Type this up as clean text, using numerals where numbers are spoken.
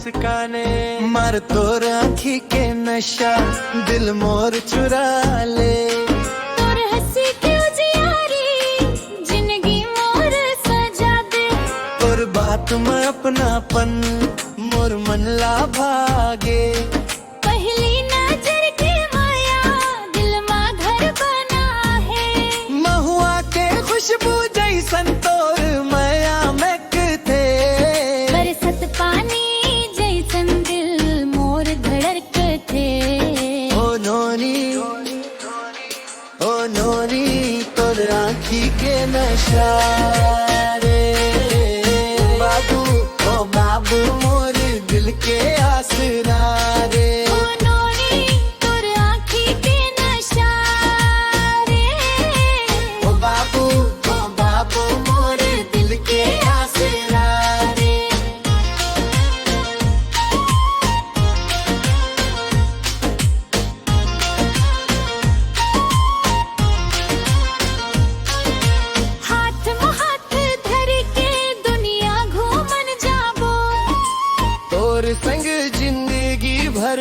मुस्काने, मार तोर आँखी के नशा दिल मोर चुरा ले। तोर हंसी के उजियारी जिंदगी मोर सजा दे। तोर बात में अपनापन मोर मन ला भागे। पहली नजर के माया दिल मा घर बना है। महुआ के खुशबू जैसन तोर माया महक थे। बरसत पानी जैसन दिल मोर धड़क थे। ओ नोनी तोर आँखी के नशा रे बाबू, ओ बाबू मोर दिल के आसरा रे। ओ नोनी तोर आँखी के नशा रे। ओ बाबू मोर दिल के आसरा रे। हाथ में हाथ धर के दुनिया घूमन जाबो। तोर संग जिंदगी भर